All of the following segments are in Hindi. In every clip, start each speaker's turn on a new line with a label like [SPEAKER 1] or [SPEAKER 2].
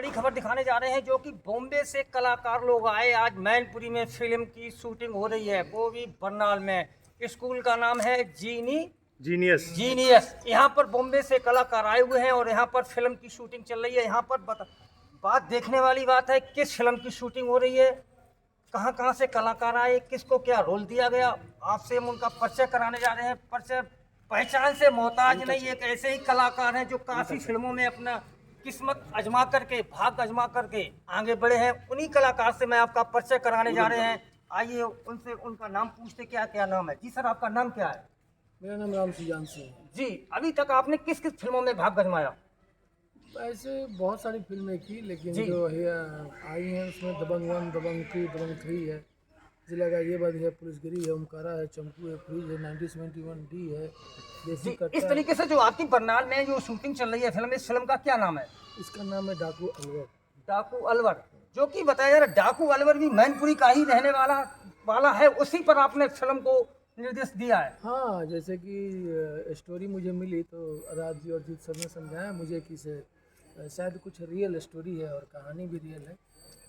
[SPEAKER 1] बड़ी खबर दिखाने जा रहे हैं जो कि बॉम्बे से कलाकार लोग आए। आज मैनपुरी में फिल्म की शूटिंग हो रही है, वो भी बरनाल में। स्कूल का नाम है
[SPEAKER 2] जीनियस।
[SPEAKER 1] जीनियस। यहाँ पर बॉम्बे से कलाकार आए हुए हैं और यहाँ पर फिल्म की शूटिंग चल रही है। यहाँ पर बात देखने वाली बात है, किस फिल्म की शूटिंग हो रही है, कहाँ कहाँ से कलाकार आए, किसको क्या रोल दिया गया, आपसे हम उनका परिचय कराने जा रहे हैं। परिचय पहचान से मोहताज नहीं, एक ऐसे ही कलाकार हैं जो काफ़ी फिल्मों में अपना किस्मत आजमा करके, भाग आजमा करके आगे बढ़े हैं। उन्हीं कलाकार से मैं आपका परिचय कराने जा रहे हैं। आइए उनसे उनका नाम पूछते, क्या क्या नाम है। जी सर, आपका नाम क्या है?
[SPEAKER 3] मेरा नाम राम सुजान सिंह है।
[SPEAKER 1] जी, अभी तक आपने किस किस फिल्मों में भाग आजमाया?
[SPEAKER 3] ऐसे बहुत सारी फिल्में की, लेकिन
[SPEAKER 1] जी।
[SPEAKER 3] जो है आई हैं उसमें दबंग 1, दबंग 2, दबंग 3 है, जिला गाजियाबाद है, पुलिसगिरी है, ओमकारा है, चंपू है, फ्रीज है, 1971 डी है,
[SPEAKER 1] जी,
[SPEAKER 3] देसी
[SPEAKER 1] इस
[SPEAKER 3] कट्टा है।
[SPEAKER 1] तरीके से जो आपकी बरनाल में जो शूटिंग चल रही है फिल्म, इस फिल्म का क्या नाम है?
[SPEAKER 3] इसका नाम है डाकू अलवर।
[SPEAKER 1] डाकू अलवर, जो कि बताया जा रहा है डाकू अलवर भी मैनपुरी का ही रहने वाला है, उसी पर आपने फिल्म को निर्देश दिया है।
[SPEAKER 3] हाँ, जैसे कि स्टोरी मुझे मिली तो राज जी और जीत सर ने समझाया मुझे कि शायद कुछ रियल स्टोरी है और कहानी भी रियल है,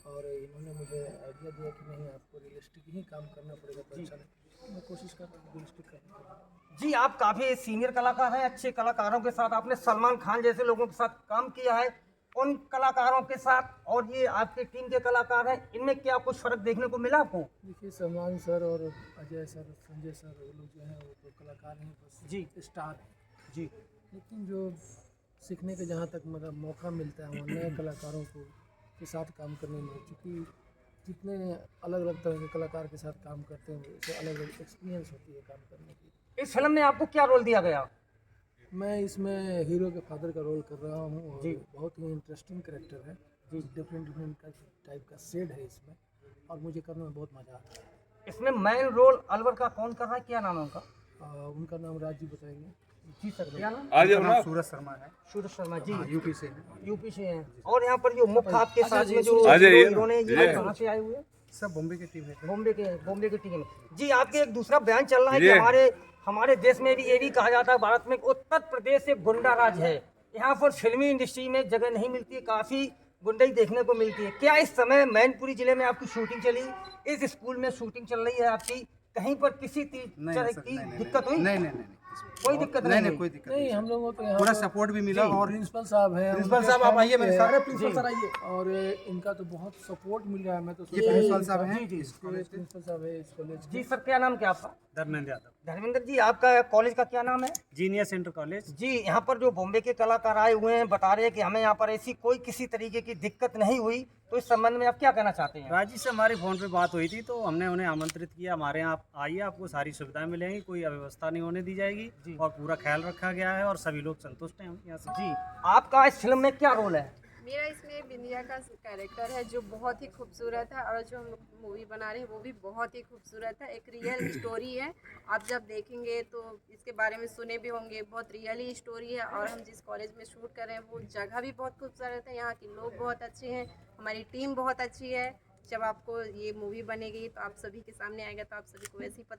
[SPEAKER 3] और इन्होंने मुझे आइडिया दिया कि नहीं, आपको रियलिस्टिक ही काम करना पड़ेगा तो अच्छा नहीं। मैं कोशिश कर रहा हूँ रियलिस्टिक करने की।
[SPEAKER 1] जी, आप काफी सीनियर कलाकार हैं, अच्छे कलाकारों के साथ आपने सलमान खान जैसे लोगों के साथ काम किया है। उन कलाकारों के साथ और ये आपकी टीम के कलाकार हैं, इनमें क्या कुछ फर्क देखने को मिला आपको?
[SPEAKER 3] देखिए, सलमान सर और अजय सर, संजय सर, वो लोग जो हैं वो तो कलाकार हैं, बस
[SPEAKER 1] जी।
[SPEAKER 3] स्टार हैं।
[SPEAKER 1] जी
[SPEAKER 3] लेकिन जो सीखने के जहाँ तक मतलब मौका मिलता है वो नए कलाकारों को के साथ काम करने में, क्योंकि जितने अलग अलग तरह के कलाकार के साथ काम करते हैं उससे अलग अलग एक्सपीरियंस होती है काम करने की।
[SPEAKER 1] इस फिल्म में आपको क्या रोल दिया गया?
[SPEAKER 3] मैं इसमें हीरो के फादर का रोल कर रहा हूँ और
[SPEAKER 1] जी।
[SPEAKER 3] बहुत ही इंटरेस्टिंग कैरेक्टर है जी। डिफरेंट डिफरेंट टाइप का शेड है इसमें और मुझे करने में बहुत मज़ा आता है।
[SPEAKER 1] इसमें मेन रोल अलवर का कौन कर रहा है, क्या नाम है उनका?
[SPEAKER 3] उनका नाम राजी बताएंगे।
[SPEAKER 1] जी सर, क्या नाम?
[SPEAKER 2] आज अपना
[SPEAKER 4] सूरज शर्मा है।
[SPEAKER 1] सूरज शर्मा जी,
[SPEAKER 4] यूपी से है।
[SPEAKER 1] यूपी से हैं। और यहाँ पर जो मुख्य आपके साथ में जो
[SPEAKER 2] अजय ये
[SPEAKER 1] हीरो ने, ये
[SPEAKER 2] ये।
[SPEAKER 1] कहाँ से आए हुए हैं?
[SPEAKER 4] सब बॉम्बे की टीम है।
[SPEAKER 1] बॉम्बे की टीम। जी, आपके एक दूसरा बयान चल रहा है कि
[SPEAKER 2] ये।
[SPEAKER 1] हमारे देश में भी ये भी कहा जाता है, भारत में उत्तर प्रदेश एक गुंडा राज है। यहाँ पर फिल्मी इंडस्ट्री में जगह नहीं मिलती है, काफी गुंडई देखने को मिलती है। क्या इस समय मैनपुरी जिले में आपकी शूटिंग चली, इस स्कूल में शूटिंग चल रही है आपकी, कहीं पर किसी तरह की दिक्कत हुई?
[SPEAKER 4] नहीं,
[SPEAKER 1] कोई दिक्कत
[SPEAKER 4] नहीं,
[SPEAKER 1] हुई?
[SPEAKER 4] कोई दिक्कत
[SPEAKER 3] नहीं,
[SPEAKER 4] नहीं।
[SPEAKER 3] हम लोगों को यहाँ
[SPEAKER 4] पूरा
[SPEAKER 3] पर
[SPEAKER 4] सपोर्ट भी मिला और
[SPEAKER 3] प्रिंसिपल साहब हैं,
[SPEAKER 4] प्रिंसिपल
[SPEAKER 3] उनके
[SPEAKER 4] साहब आप आइए, मेरे
[SPEAKER 3] फैमिली
[SPEAKER 4] सारे
[SPEAKER 3] है,
[SPEAKER 4] प्रिंसिपल सर आइए।
[SPEAKER 3] और इनका तो बहुत सपोर्ट मिल रहा है। मैं तो
[SPEAKER 4] ये प्रिंसिपल साहब हैं
[SPEAKER 1] जी, जी।
[SPEAKER 4] इस कॉलेज के।
[SPEAKER 3] प्रिंसिपल साहब है इस कॉलेज
[SPEAKER 1] जी
[SPEAKER 3] के।
[SPEAKER 1] सर, क्या नाम क्या आपका?
[SPEAKER 4] धर्मेंद्र यादव,
[SPEAKER 1] धर्मेंद्र जी, आपका कॉलेज का क्या नाम है?
[SPEAKER 4] Genius inter college.
[SPEAKER 1] जी, यहाँ पर जो बॉम्बे के कलाकार आए हुए हैं बता रहे हैं कि हमें यहाँ पर ऐसी कोई किसी तरीके की दिक्कत नहीं हुई, तो इस संबंध में आप क्या कहना चाहते हैं?
[SPEAKER 5] राजी से हमारी फ़ोन पे बात हुई थी तो हमने उन्हें आमंत्रित किया, हमारे यहाँ आप आइए, आपको सारी सुविधाएं मिलेंगी, कोई अव्यवस्था नहीं होने दी जाएगी
[SPEAKER 1] जी।
[SPEAKER 5] और पूरा ख्याल रखा गया है और सभी लोग संतुष्ट हैं यहाँ से।
[SPEAKER 1] जी, आपका इस फिल्म में क्या रोल है?
[SPEAKER 6] मेरा इसमें बिंदिया का कैरेक्टर है जो बहुत ही खूबसूरत है, और जो हम लोग मूवी बना रहे हैं वो भी बहुत ही खूबसूरत है। एक रियल स्टोरी है, आप जब देखेंगे तो इसके बारे में सुने भी होंगे, बहुत रियली स्टोरी है। और हम जिस कॉलेज में शूट कर रहे हैं वो जगह भी बहुत खूबसूरत है, यहाँ के लोग बहुत अच्छे हैं, हमारी टीम बहुत अच्छी है। जब आपको ये मूवी बनेगी तो आप सभी के सामने आएगा तो आप सभी को वैसे ही पता